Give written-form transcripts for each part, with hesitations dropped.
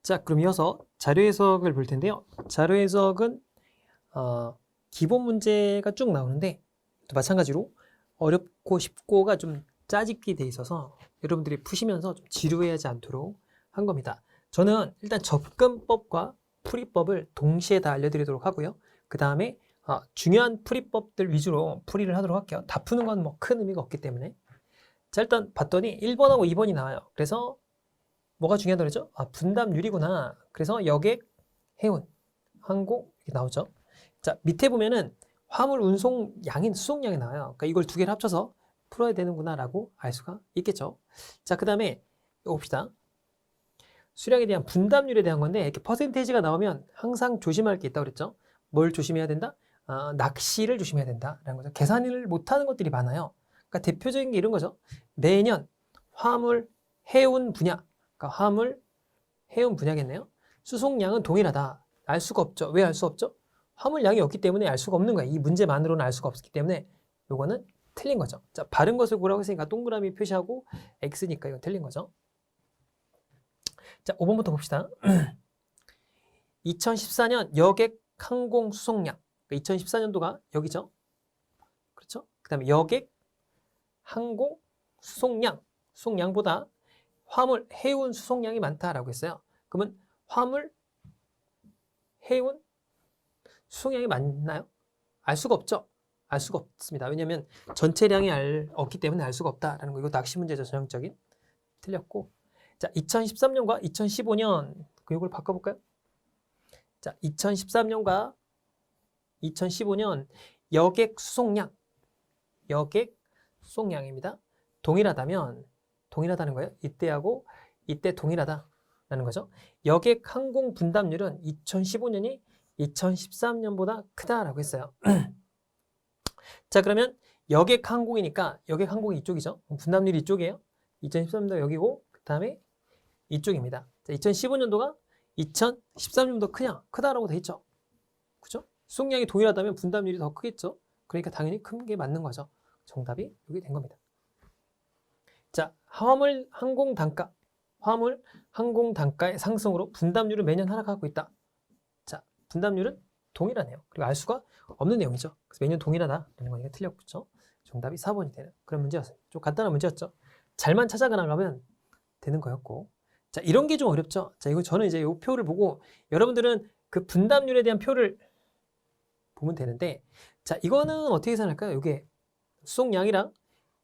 자, 그럼 이어서 자료 해석을 볼 텐데요. 자료 해석은 기본 문제가 쭉 나오는데 또 마찬가지로 어렵고 쉽고가 좀 짜집기 돼 있어서 여러분들이 푸시면서 좀 지루해하지 않도록 한 겁니다. 저는 일단 접근법과 풀이법을 동시에 다 알려드리도록 하고요. 그 다음에 중요한 풀이법들 위주로 풀이를 하도록 할게요. 다 푸는 건 뭐 큰 의미가 없기 때문에. 자, 일단 봤더니 1번하고 2번이 나와요. 그래서 뭐가 중요하다고 그랬죠? 분담률이구나. 그래서 여객, 해운, 항공 이렇게 나오죠. 자, 밑에 보면은 화물 운송량인 수송량이 나와요. 그러니까 이걸 두 개를 합쳐서 풀어야 되는구나라고 알 수가 있겠죠. 자, 그 다음에 이거 봅시다. 수량에 대한 분담률에 대한 건데 이렇게 퍼센테이지가 나오면 항상 조심할 게 있다고 그랬죠. 뭘 조심해야 된다? 낚시를 조심해야 된다라는 거죠. 계산을 못하는 것들이 많아요. 그러니까 대표적인 게 이런 거죠. 매년 화물, 해운 분야, 그러니까 화물, 해운 분야겠네요. 수송량은 동일하다. 알 수가 없죠. 왜 알 수 없죠? 화물량이 없기 때문에 알 수가 없는 거예요. 이 문제만으로는 알 수가 없기 때문에 요거는 틀린 거죠. 자, 바른 것을 고르라고 했으니까 동그라미 표시하고 X니까 이건 틀린 거죠. 자, 5번부터 봅시다. 2014년 여객 항공 수송량. 2014년도가 여기죠. 그렇죠? 그 다음에 여객 항공 수송량. 수송량보다 화물, 해운 수송량이 많다라고 했어요. 그러면 화물, 해운 수송량이 많나요? 알 수가 없죠. 알 수가 없습니다. 왜냐하면 전체량이 없기 때문에 알 수가 없다라는 거. 이거 낚시 문제죠. 전형적인. 틀렸고. 자, 2013년과 2015년 이걸 바꿔볼까요? 자, 2013년과 2015년 여객 수송량, 여객 수송량입니다. 동일하다는 거예요. 이때하고 이때 동일하다라는 거죠. 여객 항공 분담률은 2015년이 2013년보다 크다라고 했어요. 자, 그러면 여객 항공이니까 여객 항공이 이쪽이죠. 분담률이 이쪽이에요. 2013년도 여기고 그 다음에 이쪽입니다. 자, 2015년도가 2013년보다 크다라고 돼 있죠. 그죠? 수송량이 동일하다면 분담률이 더 크겠죠. 그러니까 당연히 큰 게 맞는 거죠. 정답이 여기 된 겁니다. 자, 화물 항공 단가의 상승으로 분담률은 매년 하락하고 있다. 자, 분담률은 동일하네요. 그리고 알 수가 없는 내용이죠. 그래서 매년 동일하다라는 거니까 틀렸죠. 정답이 4번이 되는 그런 문제였어요. 좀 간단한 문제였죠. 잘만 찾아가면 되는 거였고. 자, 이런 게 좀 어렵죠. 자, 이거 저는 이제 이 표를 보고 여러분들은 그 분담률에 대한 표를 보면 되는데, 자, 이거는 어떻게 계산할까요? 이게 수송량이랑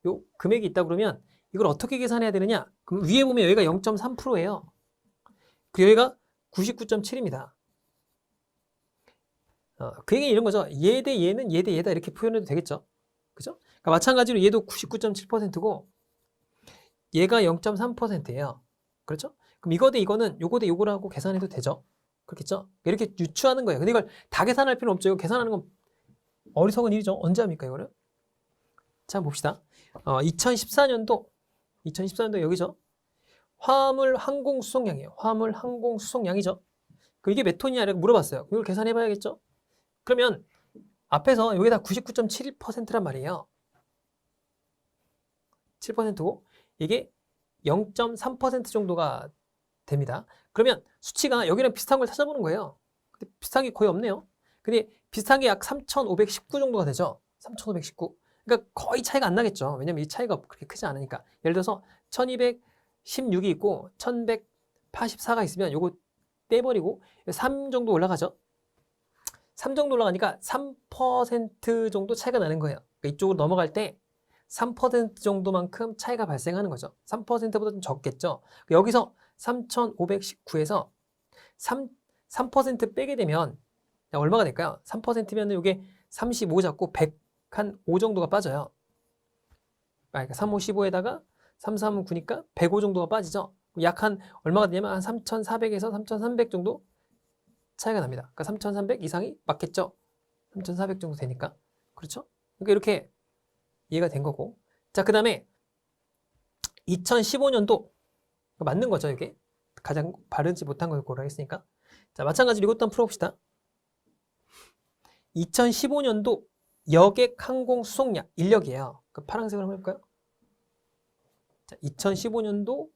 요 금액이 있다 그러면 이걸 어떻게 계산해야 되느냐? 그럼 위에 보면 여기가 0.3%예요. 그 여기가 99.7입니다. 그 얘기는 이런 거죠. 얘 대 얘는 얘 대 얘다 이렇게 표현해도 되겠죠. 그죠? 그러니까 마찬가지로 얘도 99.7%고 얘가 0.3%예요. 그렇죠? 그럼 이거 대 이거는 요거 대 요거라고 계산해도 되죠. 그렇겠죠? 이렇게 유추하는 거예요. 근데 이걸 다 계산할 필요는 없죠. 이거 계산하는 건 어리석은 일이죠. 언제 합니까, 이거를? 자, 봅시다. 2014년도 여기죠. 화물 항공 수송량이에요. 화물 항공 수송량이죠. 그럼 이게 몇 톤이냐 이렇게 물어봤어요. 이걸 계산해 봐야겠죠? 그러면 앞에서 여기다 99.7%란 말이에요. 7%고 이게 0.3% 정도가 됩니다. 그러면 수치가 여기랑 비슷한 걸 찾아보는 거예요. 근데 비슷한 게 거의 없네요. 근데 비슷한 게 약 3,519 정도가 되죠. 3,519. 그러니까 거의 차이가 안 나겠죠. 왜냐면 이 차이가 그렇게 크지 않으니까. 예를 들어서 1216이 있고 1184가 있으면 요거 떼버리고 3 정도 올라가죠. 3 정도 올라가니까 3% 정도 차이가 나는 거예요. 그러니까 이쪽으로 넘어갈 때 3% 정도만큼 차이가 발생하는 거죠. 3%보다 좀 적겠죠. 여기서 3,519에서 3% 빼게 되면 얼마가 될까요? 3%면 이게 35 잡고 100 한 5 정도가 빠져요. 그러니까 3, 5, 15에다가 3, 3, 9니까 105 정도가 빠지죠. 약 한 얼마가 되냐면 한 3,400에서 3,300 정도 차이가 납니다. 그러니까 3,300 이상이 맞겠죠. 3,400 정도 되니까. 그렇죠? 그러니까 이렇게 이해가 된 거고. 자, 그 다음에 2015년도 맞는 거죠, 이게. 가장 바르지 못한 걸 고르겠으니까. 자, 마찬가지로 이것도 한번 풀어봅시다. 2015년도 여객 항공 수송량 인력이에요. 그 파란색으로 한번 해볼까요? 자, 2015년도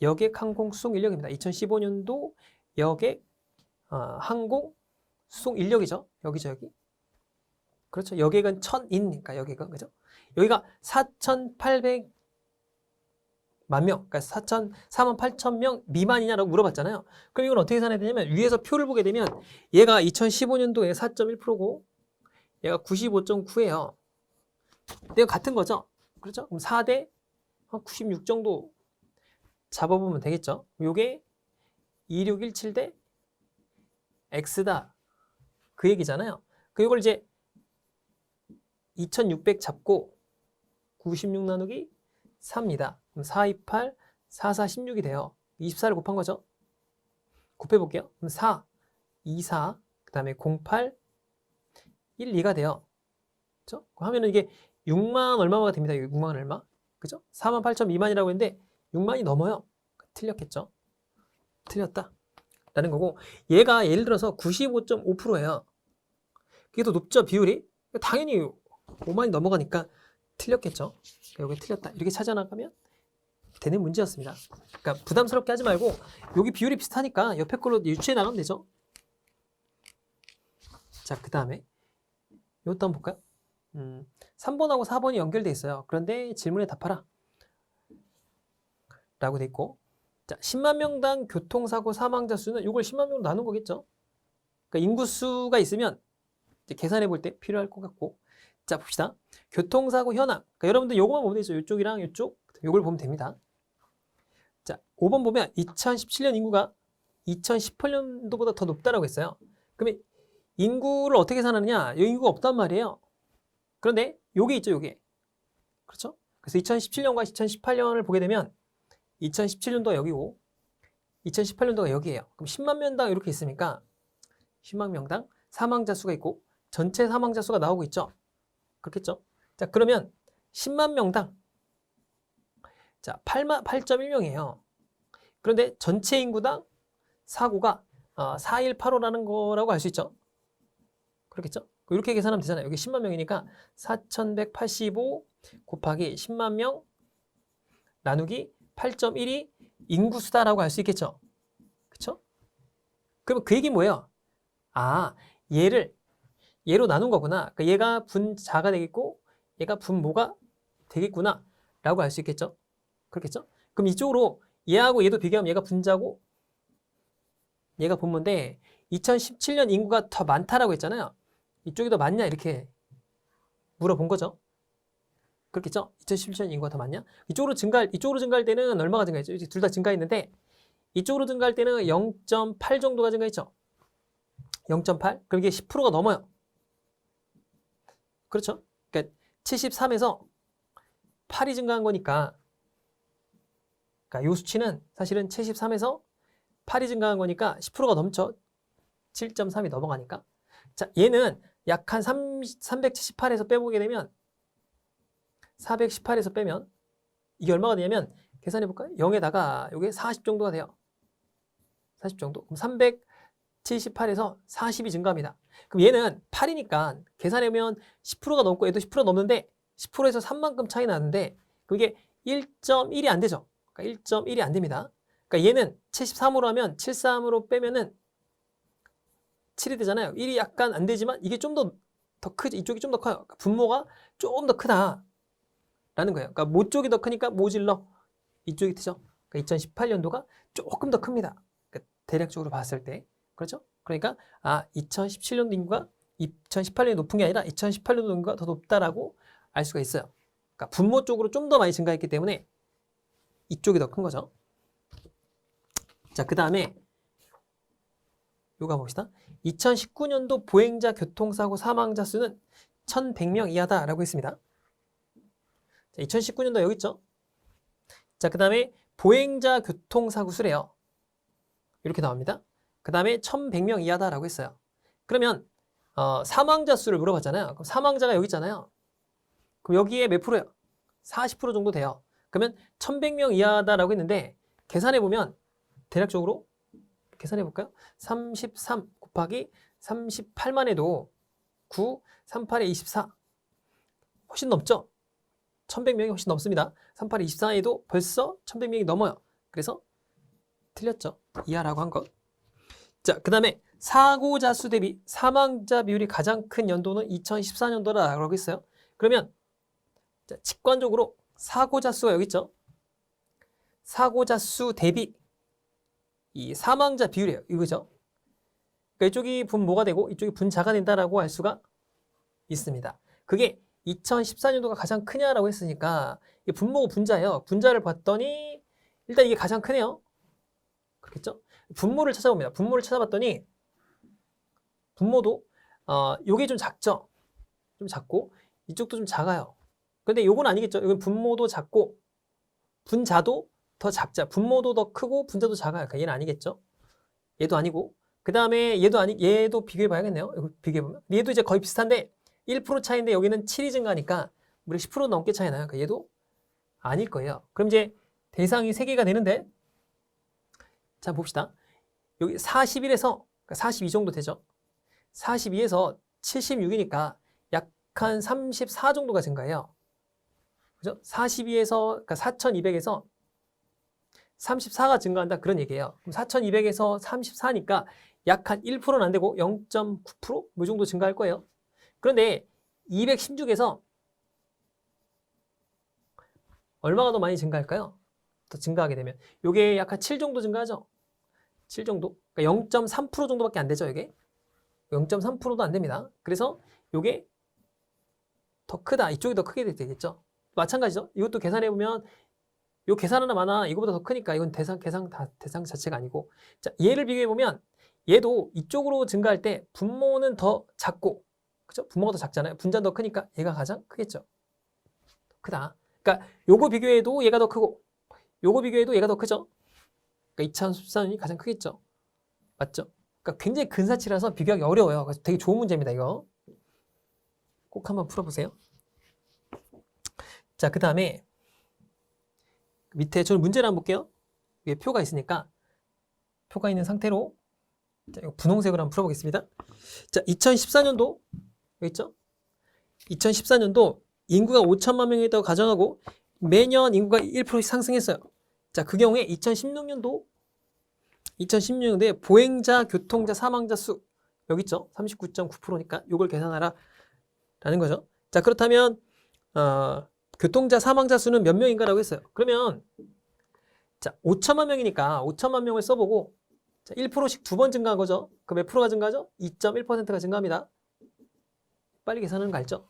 여객 항공 수송 인력입니다. 2015년도 여객, 항공, 수송 인력이죠. 여기죠, 여기. 그렇죠. 여객은 1000인이니까 여객은, 그죠? 여기가 4,800만 명, 그러니까 48,000명 미만이냐라고 물어봤잖아요. 그럼 이건 어떻게 계산해야 되냐면 위에서 표를 보게 되면 얘가 2015년도에 4.1%고 얘가 95.9예요. 내가 같은 거죠. 그렇죠? 그럼 4대 96 정도 잡아보면 되겠죠. 요게 2617대 X다. 그 얘기잖아요. 그 이걸 이제 2600 잡고 96 나누기 3입니다. 그럼 428, 44, 16이 돼요. 24를 곱한 거죠. 곱해볼게요. 그럼 4, 24, 그 다음에 08, 1, 2가 돼요. 그죠? 하면은 이게 6만 얼마가 됩니다. 6만 얼마? 그죠? 4만 8천 미만이라고 했는데 6만이 넘어요. 틀렸겠죠? 틀렸다. 라는 거고, 얘가 예를 들어서 95.5%예요. 그게 더 높죠, 비율이? 당연히 5만이 넘어가니까 틀렸겠죠? 여기 틀렸다. 이렇게 찾아나가면 되는 문제였습니다. 그러니까 부담스럽게 하지 말고 여기 비율이 비슷하니까 옆에 걸로 유추해 나가면 되죠. 자, 그 다음에 이것도 한번 볼까요? 3번하고 4번이 연결돼 있어요. 그런데 질문에 답하라 라고 돼 있고, 자, 10만 명당 교통사고 사망자 수는 이걸 10만 명으로 나눈 거겠죠. 그러니까 인구수가 있으면 이제 계산해 볼 때 필요할 것 같고, 자, 봅시다. 교통사고 현황. 그러니까 여러분들 요거만 보면 되죠. 이쪽이랑 이쪽 요걸 보면 됩니다. 자, 5번 보면 2017년 인구가 2018년도보다 더 높다라고 했어요. 그러면 인구를 어떻게 계산하느냐? 여기 인구가 없단 말이에요. 그런데 요게 있죠, 요게. 그렇죠? 그래서 2017년과 2018년을 보게 되면 2017년도가 여기고 2018년도가 여기예요. 그럼 10만 명당 이렇게 있으니까 10만 명당 사망자 수가 있고 전체 사망자 수가 나오고 있죠. 그렇겠죠? 자, 그러면 10만 명당 자, 8.1명이에요. 그런데 전체 인구당 사고가 4185라는 거라고 알 수 있죠. 그렇겠죠? 이렇게 계산하면 되잖아요. 여기 10만 명이니까 4185 곱하기 10만 명 나누기 8.1이 인구수다라고 할 수 있겠죠. 그쵸? 그러면 그 얘기 뭐예요? 아, 얘로 나눈 거구나. 그러니까 얘가 분자가 되겠고 얘가 분모가 되겠구나 라고 할 수 있겠죠. 그렇겠죠? 그럼 이쪽으로 얘하고 얘도 비교하면 얘가 분자고 얘가 분모인데 2017년 인구가 더 많다라고 했잖아요. 이쪽이 더 많냐 이렇게 물어본 거죠. 그렇겠죠? 2017년 인구가 더 많냐? 이쪽으로 증가할 때는 얼마가 증가했죠? 둘 다 증가했는데 이쪽으로 증가할 때는 0.8 정도가 증가했죠. 0.8? 그럼 이게 10%가 넘어요. 그렇죠? 그러니까 73에서 8이 증가한 거니까, 그러니까 이 수치는 사실은 73에서 8이 증가한 거니까 10%가 넘죠. 7.3이 넘어가니까. 자, 얘는 약 한 378에서 빼보게 되면 418에서 빼면 이게 얼마가 되냐면 계산해 볼까요? 0에다가 이게 40 정도가 돼요. 40 정도. 그럼 378에서 40이 증가합니다. 그럼 얘는 8이니까 계산해보면 10%가 넘고 얘도 10% 넘는데 10%에서 3만큼 차이 나는데 그게 1.1이 안 되죠. 그러니까 1.1이 안 됩니다. 그러니까 얘는 73으로 하면 73으로 빼면은 7이 되잖아요. 1이 약간 안 되지만 이게 좀 더 크죠. 이쪽이 좀 더 커요. 그러니까 분모가 조금 더 크다. 라는 거예요. 그러니까 모 쪽이 더 크니까 모질러 이쪽이 크죠. 그러니까 2018년도가 조금 더 큽니다. 그러니까 대략적으로 봤을 때. 그렇죠? 그러니까 2017년도 인구가 2018년이 높은 게 아니라 2018년도 인구가 더 높다라고 알 수가 있어요. 그러니까 분모 쪽으로 좀 더 많이 증가했기 때문에 이쪽이 더 큰 거죠. 자, 그 다음에 요거 봅시다. 2019년도 보행자 교통사고 사망자 수는 1100명 이하다라고 했습니다. 자, 2019년도 여기 있죠? 자, 그 다음에 보행자 교통사고 수래요. 이렇게 나옵니다. 그 다음에 1100명 이하다라고 했어요. 그러면 사망자 수를 물어봤잖아요. 그럼 사망자가 여기 있잖아요. 그럼 여기에 몇 프로예요? 40% 정도 돼요. 그러면 1100명 이하다라고 했는데 계산해보면 대략적으로 계산해볼까요? 33 곱하기 38만 해도 9, 38에 24 훨씬 넘죠? 1100명이 훨씬 넘습니다. 38에 24에도 벌써 1100명이 넘어요. 그래서 틀렸죠. 이하라고 한 것. 자, 그 다음에 사고자 수 대비 사망자 비율이 가장 큰 연도는 2014년도라고 했어요. 그러면 자, 직관적으로 사고자 수가 여기 있죠. 사고자 수 대비 이 사망자 비율이에요. 이거죠. 그러니까 이쪽이 분모가 되고 이쪽이 분자가 된다라고 할 수가 있습니다. 그게 2014년도가 가장 크냐라고 했으니까 이게 분모고 분자예요. 분자를 봤더니 일단 이게 가장 크네요. 그렇겠죠? 분모를 찾아봅니다. 분모를 찾아봤더니 분모도 요게 좀 작죠? 좀 작고 이쪽도 좀 작아요. 근데 요건 아니겠죠? 이건 분모도 작고 분자도 더 작자. 분모도 더 크고 분자도 작아요. 그러니까 얘는 아니겠죠? 얘도 아니고 그 다음에 얘도 비교해 봐야겠네요. 이거 비교해 보면 얘도 이제 거의 비슷한데 1% 차이인데 여기는 7이 증가하니까 무려 10% 넘게 차이 나요. 그러니까 얘도 아닐 거예요. 그럼 이제 대상이 3개가 되는데 자 봅시다. 여기 41에서 42 정도 되죠. 42에서 76이니까 약 한 34 정도가 증가해요. 그죠? 42에서 그러니까 4200에서 34가 증가한다 그런 얘기예요. 그럼 4200에서 34니까 약 한 1%는 안 되고 0.9%? 뭐 정도 증가할 거예요. 그런데 216에서 얼마가 더 많이 증가할까요? 더 증가하게 되면 요게 약 한 7 정도 증가하죠. 7 정도. 그러니까 0.3% 정도밖에 안 되죠, 이게. 0.3%도 안 됩니다. 그래서 요게 더 크다. 이쪽이 더 크게 되겠죠. 마찬가지죠. 이것도 계산해 보면 요 계산 하나마나 이거보다 더 크니까 이건 대상 자체가 아니고 자, 얘를 비교해 보면 얘도 이쪽으로 증가할 때 분모는 더 작고 그죠? 분모가 더 작잖아요. 분자는 더 크니까 얘가 가장 크겠죠. 크다. 그러니까 요거 비교해도 얘가 더 크고 요거 비교해도 얘가 더 크죠. 그러니까 2014년이 가장 크겠죠. 맞죠? 그러니까 굉장히 근사치라서 비교하기 어려워요. 그래서 되게 좋은 문제입니다, 이거. 꼭 한번 풀어보세요. 자, 그 다음에 밑에 저는 문제를 한번 볼게요. 위에 표가 있으니까 표가 있는 상태로 자, 이거 분홍색으로 한번 풀어보겠습니다. 자, 2014년도 여기 있죠? 2014년도 인구가 5천만 명이라고 가정하고 매년 인구가 1%씩 상승했어요. 자, 그 경우에 2016년도에 보행자, 교통자, 사망자 수 여기 있죠? 39.9%니까 이걸 계산하라 라는 거죠. 자, 그렇다면 교통자, 사망자 수는 몇 명인가라고 했어요. 그러면 자, 5천만 명이니까 5천만 명을 써보고 자, 1%씩 2번 증가한 거죠. 그 몇 프로가 증가하죠? 2.1%가 증가합니다. 빨리 계산하는 거 알죠?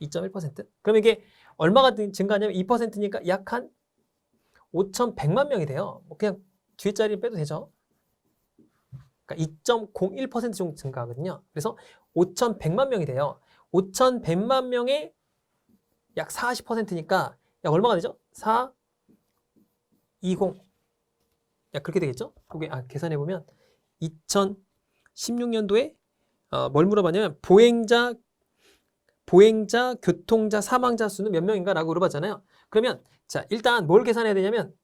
2.1%. 그럼 이게 얼마가 증가하냐면 2%니까 약 한 5,100만 명이 돼요. 뭐 그냥 뒤에 자리 빼도 되죠. 그러니까 2.01% 정도 증가하거든요. 그래서 5,100만 명이 돼요. 5,100만 명의 약 40%니까 약 얼마가 되죠? 420. 약 그렇게 되겠죠? 그게 계산해 보면 2016년도에 뭘 물어봤냐면 보행자, 교통자, 사망자 수는 몇 명인가라고 물어봤잖아요. 그러면 자, 일단 뭘 계산해야 되냐면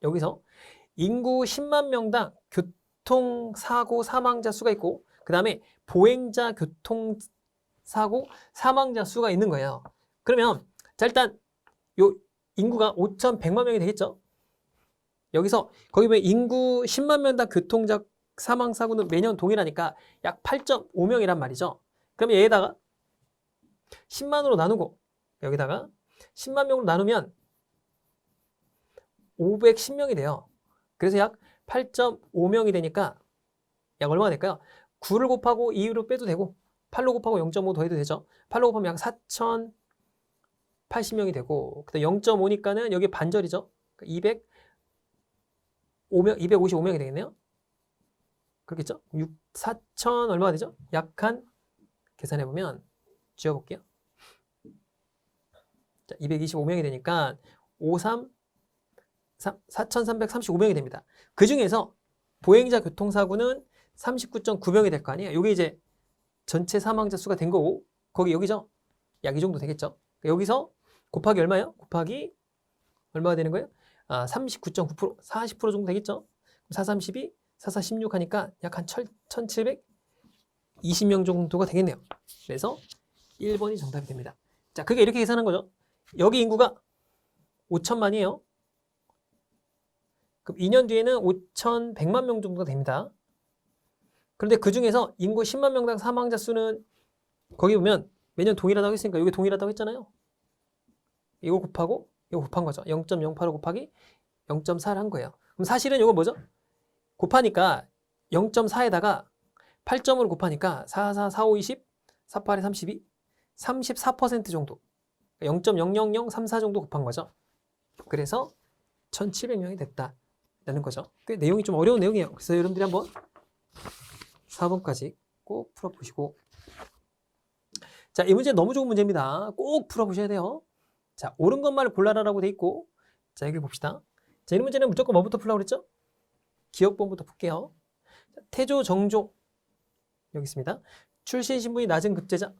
여기서 인구 10만 명당 교통사고 사망자 수가 있고 그 다음에 보행자, 교통사고 사망자 수가 있는 거예요. 그러면 자, 일단 요 인구가 5,100만 명이 되겠죠. 여기서 거기 보면 인구 10만 명당 교통자 사망사고는 매년 동일하니까 약 8.5명이란 말이죠. 그러면 얘에다가 10만으로 나누고 여기다가 10만 명으로 나누면 510명이 돼요. 그래서 약 8.5명이 되니까 약 얼마가 될까요? 9를 곱하고 2로 빼도 되고 8로 곱하고 0.5 더해도 되죠. 8로 곱하면 약 4,080명이 되고 그다음 0.5니까는 여기 반절이죠. 255명이 되겠네요. 그렇겠죠? 4,000 얼마가 되죠? 약 한 계산해보면 지워볼게요. 자, 225명이 되니까 4,335명이 됩니다. 그 중에서 보행자 교통사고는 39.9명이 될 거 아니에요. 이게 이제 전체 사망자 수가 된 거고 거기 여기죠? 약 이 정도 되겠죠? 여기서 곱하기 얼마예요? 곱하기 얼마가 되는 거예요? 39.9%, 40% 정도 되겠죠? 432, 4416 하니까 약 한 1,720명 정도가 되겠네요. 그래서 1번이 정답이 됩니다. 자, 그게 이렇게 계산한 거죠. 여기 인구가 5천만이에요. 그럼 2년 뒤에는 5,100만 명 정도가 됩니다. 그런데 그 중에서 인구 10만 명당 사망자 수는 거기 보면 매년 동일하다고 했으니까 여기 동일하다고 했잖아요. 이거 곱하고 이거 곱한 거죠. 0.085 곱하기 0.4를 한 거예요. 그럼 사실은 이거 뭐죠? 곱하니까 0.4에다가 8점으로 곱하니까 4, 4, 4, 5, 20, 4, 8에 32, 34% 정도. 0.00034 정도 곱한 거죠. 그래서 1700명이 됐다라는 거죠. 꽤 내용이 좀 어려운 내용이에요. 그래서 여러분들이 한번 4번까지 꼭 풀어보시고. 자, 이 문제 너무 좋은 문제입니다. 꼭 풀어보셔야 돼요. 자, 옳은 것만을 골라라라고 돼 있고, 자, 여기 봅시다. 자, 이 문제는 무조건 뭐부터 풀라고 그랬죠? 기억본부터 풀게요. 자, 태조 정종 여기 있습니다. 출신 신분이 낮은 급제자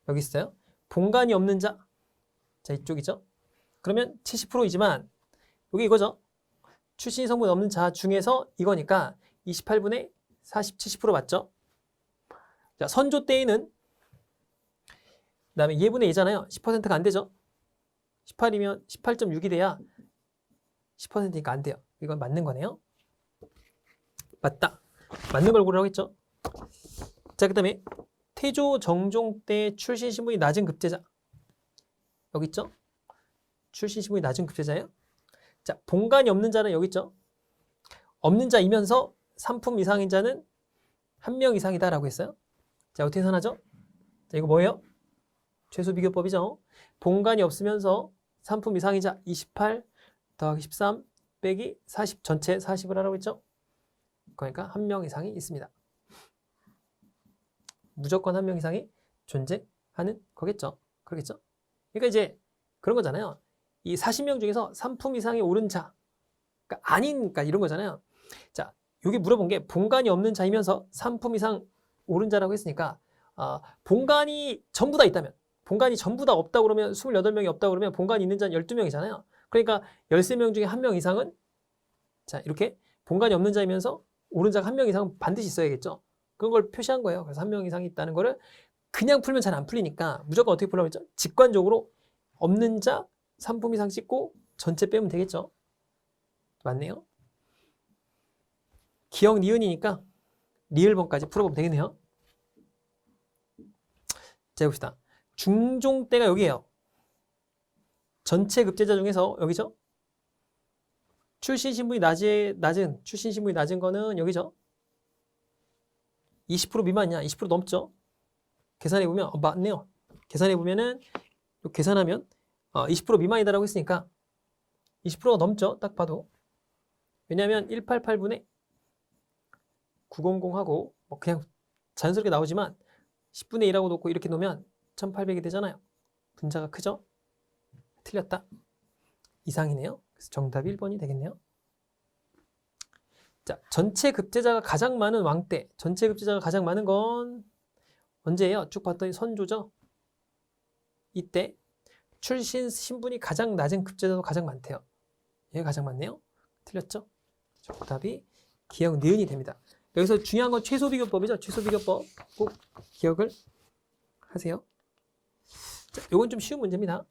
여기 있어요. 본관이 없는 자, 자, 이쪽이죠. 그러면 70%이지만 여기 이거죠. 출신 성분이 없는 자 중에서 이거니까 28분의 40, 70% 맞죠? 자, 선조 때에는 그 다음에 2분의 2잖아요. 10%가 안 되죠. 18이면 18.6이 돼야 10%니까 안 돼요. 이건 맞는 거네요. 맞다. 맞는 걸 고르라고 했죠. 자, 그 다음에 태조 정종 때 출신 신분이 낮은 급제자 여기 있죠. 출신 신분이 낮은 급제자예요. 자, 본관이 없는 자는 여기 있죠. 없는 자이면서 3품 이상인 자는 1명 이상이다 라고 했어요. 자, 어떻게 선하죠? 자, 이거 뭐예요? 최소 비교법이죠. 본관이 없으면서 3품 이상인 자 28 더하기 13 빼기 40 전체 40을 하라고 했죠. 그러니까 1명 이상이 있습니다. 무조건 1명 이상이 존재하는 거겠죠. 그러겠죠. 그러니까 이제 그런 거잖아요. 이 40명 중에서 3품 이상이 오른 자가 아니니까 이런 거잖아요. 자, 여기 물어본 게 본관이 없는 자이면서 3품 이상 오른 자라고 했으니까 본관이 전부 다 있다면, 본관이 전부 다 없다고 그러면 28명이 없다고 그러면 본관이 있는 자는 12명이잖아요. 그러니까 13명 중에 1명 이상은 자, 이렇게 본관이 없는 자이면서 오른 자가 1명 이상은 반드시 있어야겠죠. 그런 걸 표시한 거예요. 그래서 1명 이상이 있다는 거를 그냥 풀면 잘 안 풀리니까 무조건 어떻게 풀라고 했죠? 직관적으로 없는 자 3품 이상 찍고 전체 빼면 되겠죠. 맞네요. 기억 니은이니까 리을번까지 풀어보면 되겠네요. 자, 봅시다. 중종 때가 여기에요. 전체 급제자 중에서 여기죠. 출신 신분이 출신 신분이 낮은 거는 여기죠. 20% 미만이냐? 20% 넘죠. 계산해보면 맞네요. 계산해보면은 계산하면 20% 미만이다라고 했으니까 20%가 넘죠. 딱 봐도. 왜냐하면 188분의 900하고 뭐 그냥 자연스럽게 나오지만 10분의 1하고 놓고 이렇게 놓으면 1800이 되잖아요. 분자가 크죠? 틀렸다. 이상이네요. 그래서 정답이 1번이 되겠네요. 자, 전체 급제자가 가장 많은 왕 때, 전체 급제자가 가장 많은 건 언제예요? 쭉 봤더니 선조죠. 이때 출신 신분이 가장 낮은 급제자도 가장 많대요. 얘가 가장 많네요. 틀렸죠? 정답이 기억 니은이 됩니다. 여기서 중요한 건 최소비교법이죠. 최소비교법 꼭 기억을 하세요. 자, 요건 좀 쉬운 문제입니다.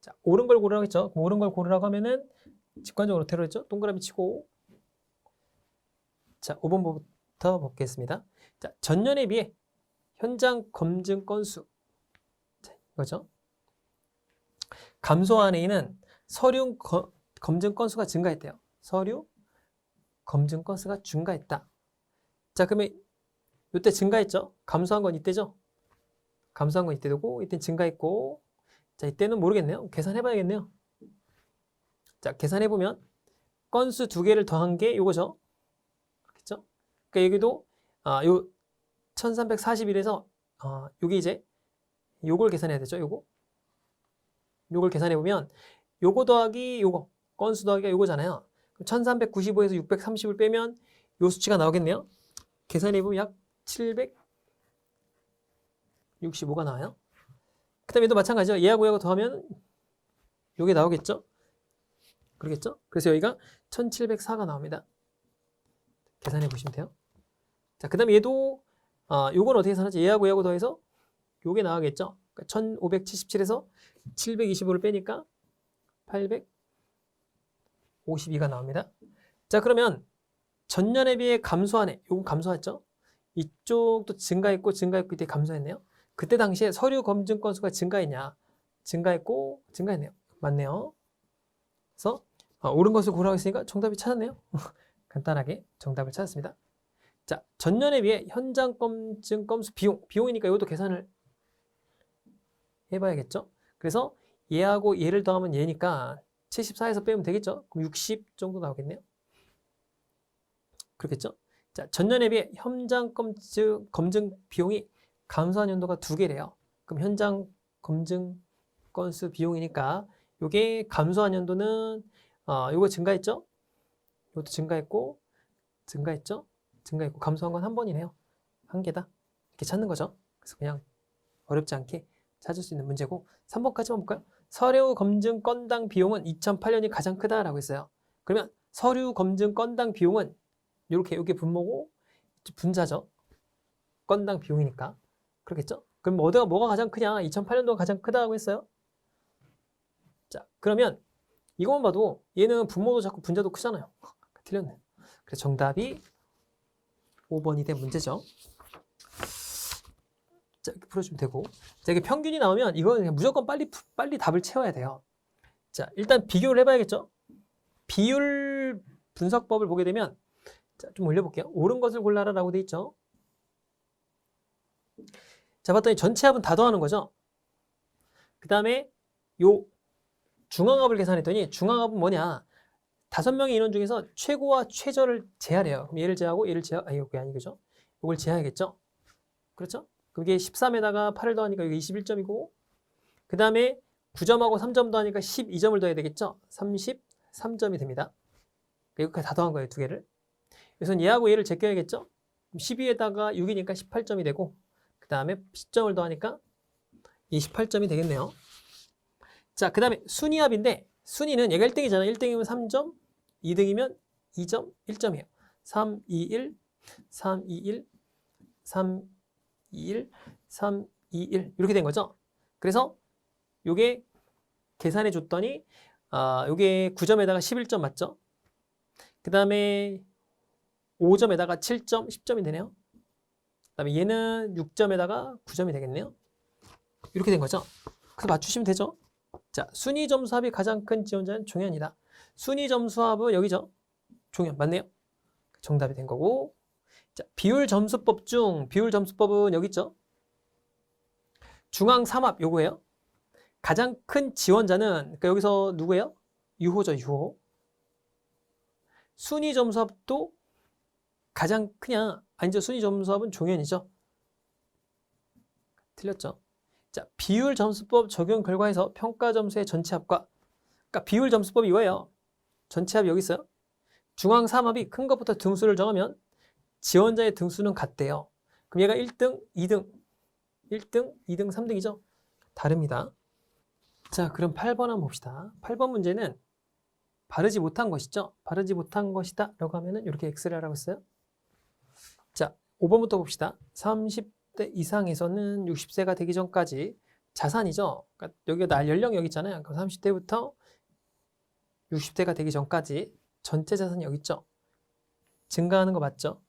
자, 옳은 걸 고르라고 했죠. 옳은 걸 고르라고 하면은 직관적으로 어떻게 했죠? 동그라미 치고. 자, 5번부터 보겠습니다. 자, 전년에 비해 현장 검증 건수. 자, 이거죠. 감소한 A는 서류 검증 건수가 증가했대요. 서류 검증 건수가 증가했다. 자, 그러면 이때 증가했죠? 감소한 건 이때죠? 감소한 건 이때고, 이때는 증가했고, 자, 이때는 모르겠네요. 계산해봐야겠네요. 자, 계산해보면 건수 2개를 더한 게 요거죠. 그렇겠죠? 그러니까 여기도 요 1341에서 요게 이제 요걸 계산해야 되죠. 요걸 계산해보면 요거 더하기 요거 건수 더하기가 요거잖아요. 1395에서 630을 빼면 요 수치가 나오겠네요. 계산해보면 약 765가 나와요. 그 다음에 또 마찬가지죠. 얘하고 얘하고 더하면 요게 나오겠죠. 그러겠죠? 그래서 여기가 1704가 나옵니다. 계산해 보시면 돼요. 자, 그 다음에 얘도 요건 어떻게 계산하지? 얘하고 얘하고 더해서 요게 나가겠죠? 그러니까 1577에서 725를 빼니까 852가 나옵니다. 자, 그러면 전년에 비해 감소하네. 요건 감소했죠? 이쪽도 증가했고 이때 감소했네요. 그때 당시에 서류 검증 건수가 증가했냐? 증가했고 증가했네요. 맞네요. 그래서 옳은 것을 고르라고 했으니까 정답이 찾았네요. 간단하게 정답을 찾았습니다. 자, 전년에 비해 현장 검증 건수 비용이니까 이것도 계산을 해봐야겠죠. 그래서 얘하고 얘를 더하면 얘니까 74에서 빼면 되겠죠. 그럼 60 정도 나오겠네요. 그렇겠죠. 자, 전년에 비해 현장 검증 비용이 감소한 연도가 2개래요. 그럼 현장 검증 건수 비용이니까 요게 감소한 연도는 요거 증가했죠? 요것도 증가했고 증가했죠? 증가했고 감소한 건 한 번이네요. 한 개다. 이렇게 찾는 거죠. 그래서 그냥 어렵지 않게 찾을 수 있는 문제고 3번까지만 볼까요? 서류 검증 건당 비용은 2008년이 가장 크다라고 했어요. 그러면 서류 검증 건당 비용은 이렇게 여기 분모고 분자죠. 건당 비용이니까 그렇겠죠? 그럼 뭐가 가장 크냐? 2008년도가 가장 크다고 했어요. 자, 그러면 이것만 봐도 얘는 분모도 작고 분자도 크잖아요. 틀렸네. 그래서 정답이 5번이 된 문제죠. 자, 이렇게 풀어주면 되고. 자, 이게 평균이 나오면 이거는 그냥 무조건 빨리 답을 채워야 돼요. 자, 일단 비교를 해봐야겠죠? 비율 분석법을 보게 되면 자, 좀 올려볼게요. 옳은 것을 골라라 라고 돼 있죠. 자, 봤더니 전체 합은 다 더하는 거죠. 그 다음에 요 중앙합을 계산했더니 중앙합은 뭐냐? 5명의 인원 중에서 최고와 최저를 제하래요. 그럼 얘를 제하고 얘를 제하, 이게 아니죠? 이걸 제하야겠죠? 그렇죠? 그게 13에다가 8을 더하니까 이게 21점이고, 그 다음에 9점하고 3점 더하니까 12점을 더해야 되겠죠? 33점이 됩니다. 여기까지 다 더한 거예요, 두 개를. 그래서 얘하고 얘를 제껴야겠죠? 12에다가 6이니까 18점이 되고, 그 다음에 10점을 더하니까 28점이 되겠네요. 자, 그 다음에 순위합인데, 순위는 얘가 1등이잖아. 1등이면 3점, 2등이면 2점, 1점이에요. 3, 2, 1, 3, 2, 1, 3, 2, 1, 3, 2, 1 이렇게 된 거죠. 그래서 요게 계산해 줬더니 요게 9점에다가 11점 맞죠? 그 다음에 5점에다가 7점, 10점이 되네요. 그 다음에 얘는 6점에다가 9점이 되겠네요. 이렇게 된 거죠. 그래서 맞추시면 되죠. 자, 순위 점수합이 가장 큰 지원자는 종현이다. 순위 점수합은 여기죠. 종현 맞네요. 정답이 된 거고. 자, 비율 점수법 중 비율 점수법은 여기 있죠. 중앙 삼합 요거예요. 가장 큰 지원자는 그러니까 여기서 누구예요? 유호죠, 유호. 순위 점수합도 가장 크냐? 아니죠. 순위 점수합은 종현이죠. 틀렸죠. 자, 비율 점수법 적용 결과에서 평가 점수의 전체 합과 그러니까 비율 점수법이 이거예요. 전체 합이 여기 있어요. 중앙 삼합이 큰 것부터 등수를 정하면 지원자의 등수는 같대요. 그럼 얘가 1등, 2등, 1등, 2등, 3등이죠? 다릅니다. 자, 그럼 8번 한번 봅시다. 8번 문제는 바르지 못한 것이죠? 바르지 못한 것이다 라고 하면은 이렇게 X를 하라고 했어요. 자, 5번부터 봅시다. 30대 이상에서는 60세가 되기 전까지 자산이죠? 그러니까 여기가 연령 여기 있잖아요. 그럼 30대부터 60대가 되기 전까지 전체 자산이 여기 있죠? 증가하는 거 맞죠?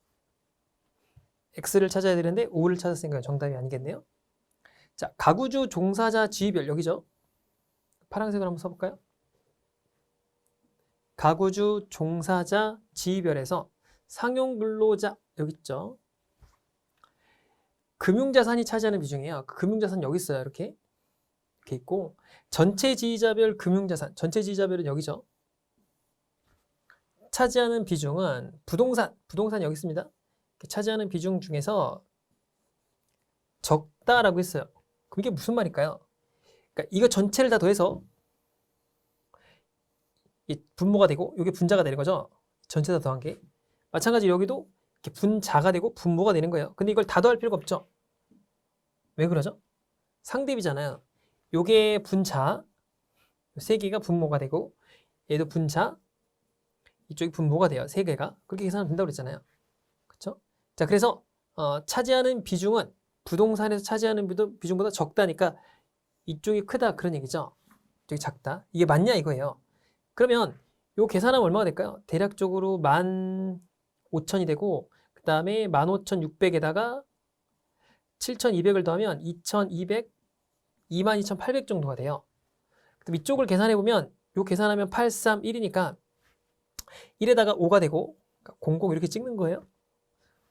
X를 찾아야 되는데 5를 찾았으니까 정답이 아니겠네요. 자, 가구주 종사자 지위별 여기죠. 파란색으로 한번 써볼까요? 가구주 종사자 지위별에서 상용근로자 여기 있죠. 금융자산이 차지하는 비중이에요. 금융자산 여기 있어요. 이렇게 있고 전체 지위자별 금융자산 전체 지위자별은 여기죠. 차지하는 비중은 부동산 여기 있습니다. 차지하는 비중 중에서 적다라고 했어요. 그럼 이게 무슨 말일까요? 그러니까 이거 전체를 다 더해서 이 분모가 되고 이게 분자가 되는 거죠. 전체 다 더한 게. 마찬가지로 여기도 이렇게 분자가 되고 분모가 되는 거예요. 근데 이걸 다 더할 필요가 없죠. 왜 그러죠? 상대비잖아요. 요게 분자, 세 개가 분모가 되고 얘도 분자, 이쪽이 분모가 돼요. 세 개가. 그렇게 계산하면 된다고 그랬잖아요. 그렇죠? 자, 그래서 차지하는 비중은 부동산에서 차지하는 비중보다 적다니까 이쪽이 크다 그런 얘기죠. 이쪽이 작다. 이게 맞냐 이거예요. 그러면 요 계산하면 얼마가 될까요? 대략적으로 5천이 되고 그 다음에 15,600에다가 7,200을 더하면 2,200, 22,800 정도가 돼요. 그럼 이쪽을 계산해보면 요 계산하면 831이니까 1에다가 5가 되고 00 이렇게 찍는 거예요.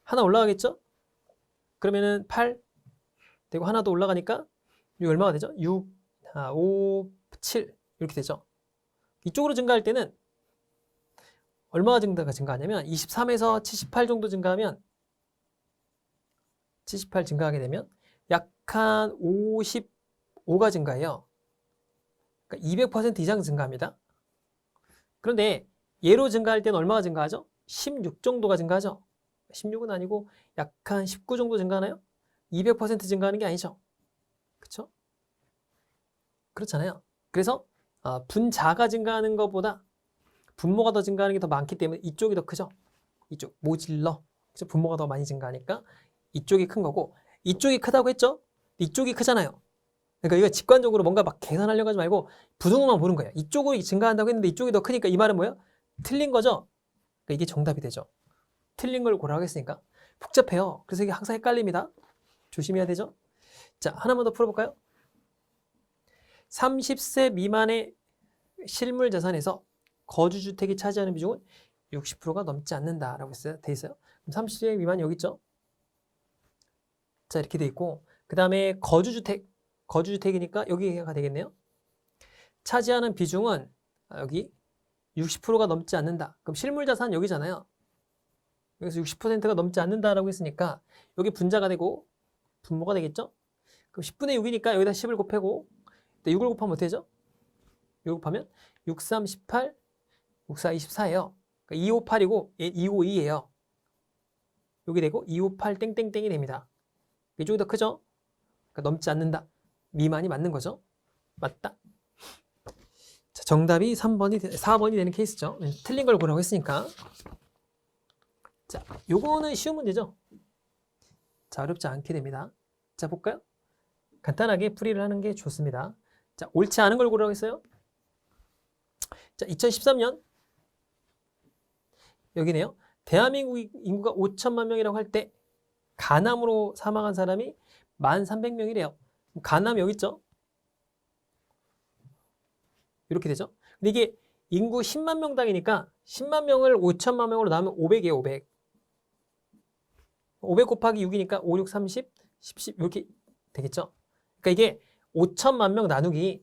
하나 올라가겠죠? 그러면은 8 되고 하나 더 올라가니까 이 얼마가 되죠? 6, 5, 7 이렇게 되죠. 이쪽으로 증가할 때는 얼마가 증가하냐면 23에서 78 정도 증가하면 78 증가하게 되면 약 한 55가 증가해요. 그러니까 200% 이상 증가합니다. 그런데 얘로 증가할 때는 얼마가 증가하죠? 16 정도가 증가하죠. 16은 아니고 약간 19 정도 증가하나요? 200% 증가하는 게 아니죠. 그렇죠? 그렇잖아요. 그래서 분자가 증가하는 것보다 분모가 더 증가하는 게 더 많기 때문에 이쪽이 더 크죠. 이쪽 모질러. 그렇죠? 분모가 더 많이 증가하니까 이쪽이 큰 거고 이쪽이 크다고 했죠? 이쪽이 크잖아요. 그러니까 이거 직관적으로 뭔가 막 계산하려고 하지 말고 부등호만 보는 거예요. 이쪽으로 증가한다고 했는데 이쪽이 더 크니까 이 말은 뭐예요? 틀린 거죠? 그러니까 이게 정답이 되죠. 틀린 걸 고르라고 했으니까. 복잡해요. 그래서 이게 항상 헷갈립니다. 조심해야 되죠? 자, 하나만 더 풀어볼까요? 30세 미만의 실물 자산에서 거주주택이 차지하는 비중은 60%가 넘지 않는다라고 돼 있어요. 그럼 30세 미만 여기 있죠? 자, 이렇게 돼 있고 그 다음에 거주주택이니까 여기가 되겠네요. 차지하는 비중은 여기 60%가 넘지 않는다. 그럼 실물 자산 여기잖아요. 여기서 60%가 넘지 않는다라고 했으니까 여기 분자가 되고 분모가 되겠죠? 그럼 10분의 6이니까 여기다 10을 곱하고 6을 곱하면 어떻게 되죠? 6 곱하면 6, 3, 18, 6, 4, 24예요. 그러니까 258이고 252예요. 여기 되고 258 땡땡땡이 됩니다. 이쪽이 더 크죠? 그러니까 넘지 않는다. 미만이 맞는 거죠? 맞다. 자, 정답이 4번이 되는 케이스죠. 틀린 걸 고르라고 했으니까. 자, 요거는 쉬운 문제죠? 자, 어렵지 않게 됩니다. 자, 볼까요? 간단하게 풀이를 하는 게 좋습니다. 자, 옳지 않은 걸 고르라고 했어요. 자, 2013년 여기네요. 대한민국 인구가 5천만 명이라고 할 때 간암으로 사망한 사람이 1,300명이래요. 간암 여기 있죠? 이렇게 되죠. 근데 이게 인구 10만 명당이니까 10만 명을 5천만 명으로 나누면 500이에요. 500. 500 곱하기 6이니까 5, 6, 30, 10 이렇게 되겠죠. 그러니까 이게 5천만 명 나누기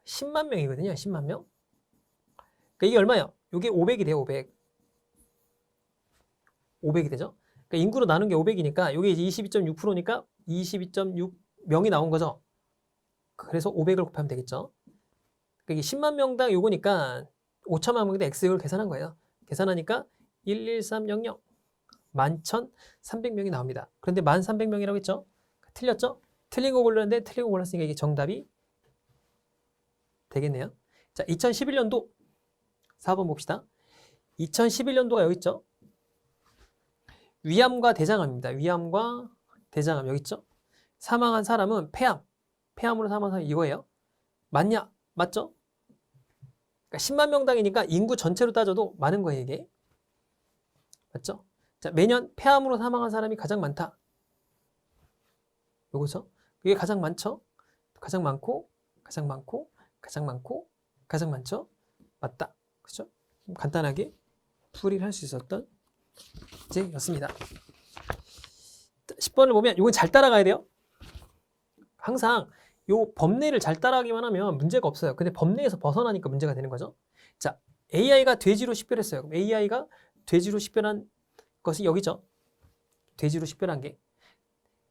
10만 명이거든요. 10만 명. 그러니까 이게 얼마예요? 이게 500이 돼요. 500. 500이 되죠. 그러니까 인구로 나눈 게 500이니까 이게 이제 22.6%니까 22.6명이 나온 거죠. 그래서 500을 곱하면 되겠죠. 그러니까 이게 10만 명당 요거니까 5천만 명당 X를 계산한 거예요. 계산하니까 11300 11,300명이 나옵니다. 그런데 1,300명이라고 했죠? 틀렸죠? 틀린 거 골랐는데 틀린 거 골랐으니까 이게 정답이 되겠네요. 자, 2011년도 4번 봅시다. 2011년도가 여기 있죠? 위암과 대장암입니다. 위암과 대장암 여기 있죠? 사망한 사람은 폐암으로 사망한 사람이 이거예요. 맞냐? 맞죠? 그러니까 10만 명당이니까 인구 전체로 따져도 많은 거예요, 이게. 맞죠? 자, 매년 폐암으로 사망한 사람이 가장 많다. 요거죠? 이게 가장 많죠? 가장 많고, 가장 많고, 가장 많고, 가장 많죠? 맞다. 그죠? 간단하게 풀이를 할 수 있었던 문제였습니다. 10번을 보면 이건 잘 따라가야 돼요. 항상 요 법내를 잘 따라가기만 하면 문제가 없어요. 근데 법내에서 벗어나니까 문제가 되는 거죠. 자, AI가 돼지로 식별했어요. 그럼 AI가 돼지로 식별한 것이 여기죠. 돼지로 식별한 게.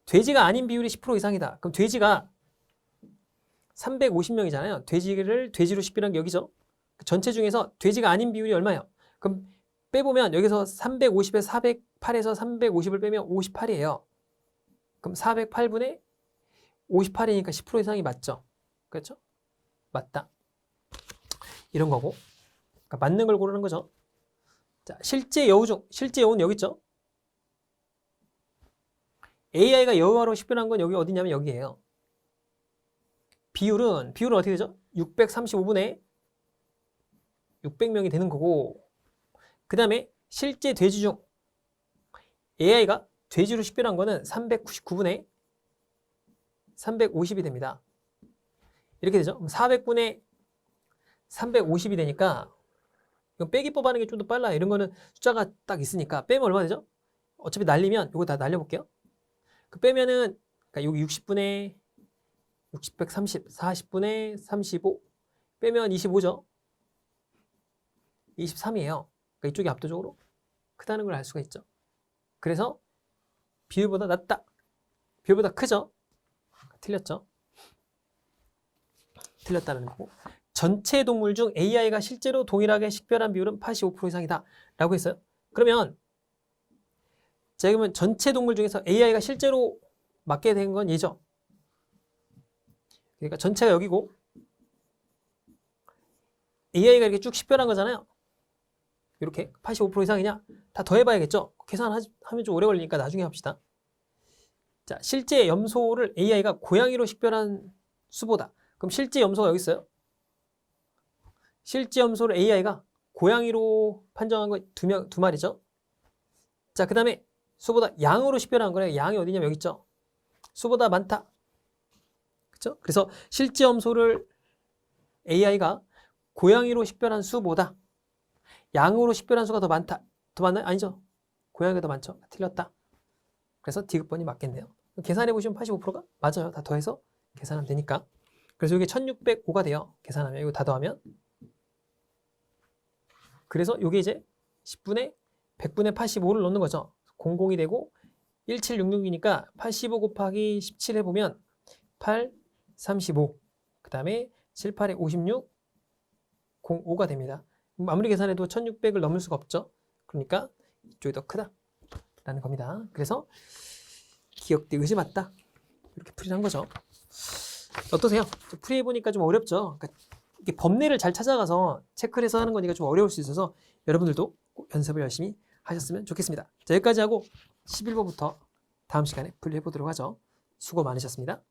돼지가 아닌 비율이 10% 이상이다. 그럼 돼지가 350명이잖아요. 돼지를 돼지로 식별한 게 여기죠. 전체 중에서 돼지가 아닌 비율이 얼마예요? 그럼 빼보면 여기서 350에서 408에서 350을 빼면 58이에요. 그럼 408분의 58이니까 10% 이상이 맞죠? 그렇죠? 맞다. 이런 거고. 그러니까 맞는 걸 고르는 거죠. 자, 실제 여우 실제 여우는 여기 있죠? AI가 여우로 식별한 건 여기 어디냐면 여기예요. 비율은 어떻게 되죠? 635분의 600명이 되는 거고, 그 다음에 실제 돼지 중 AI가 돼지로 식별한 거는 399분의 350이 됩니다. 이렇게 되죠. 400분의 350이 되니까 이건 빼기 뽑아내는 게 좀 더 빨라요. 이런 거는 숫자가 딱 있으니까 빼면 얼마 되죠? 어차피 날리면 이거 다 날려볼게요. 그 빼면은 그러니까 여기 60분의 60, 130, 40분의 35 빼면 25죠. 23이에요. 그러니까 이쪽이 압도적으로 크다는 걸 알 수가 있죠. 그래서 비율보다 낮다. 비율보다 크죠. 틀렸죠. 틀렸다는 거고. 전체 동물 중 AI가 실제로 동일하게 식별한 비율은 85% 이상이다 라고 했어요. 그러면 자, 그러면 전체 동물 중에서 AI가 실제로 맞게 된 건 얘죠. 그러니까 전체가 여기고 AI가 이렇게 쭉 식별한 거잖아요. 이렇게 85% 이상이냐? 다 더해봐야겠죠. 계산하면 좀 오래 걸리니까 나중에 합시다. 자, 실제 염소를 AI가 고양이로 식별한 수보다, 그럼 실제 염소가 여기 있어요. 실제 염소를 AI가 고양이로 판정한 거 두 마리죠. 자, 그 다음에 수보다 양으로 식별한 거래요. 양이 어디냐면 여기 있죠. 수보다 많다. 그렇죠? 그래서 실제 염소를 AI가 고양이로 식별한 수보다 양으로 식별한 수가 더 많다. 더 많나요? 아니죠. 고양이가 더 많죠. 틀렸다. 그래서 D급번이 맞겠네요. 계산해 보시면 85%가 맞아요. 다 더해서 계산하면 되니까. 그래서 이게 1605가 돼요. 계산하면 이거 다 더하면. 그래서 이게 이제 10분의 100분의 85를 넣는 거죠. 00이 되고 1766이니까 85 곱하기 17 해보면 8, 35, 그 다음에 7, 8에 56, 05가 됩니다. 아무리 계산해도 1600을 넘을 수가 없죠. 그러니까 이쪽이 더 크다 라는 겁니다. 그래서 기억대 의지 맞다. 이렇게 풀이를 한 거죠. 어떠세요? 풀이해보니까 좀 어렵죠. 그러니까 이게 법례를 잘 찾아가서 체크를 해서 하는 거니까 좀 어려울 수 있어서 여러분들도 꼭 연습을 열심히 하셨으면 좋겠습니다. 자, 여기까지 하고 11번부터 다음 시간에 풀이해보도록 하죠. 수고 많으셨습니다.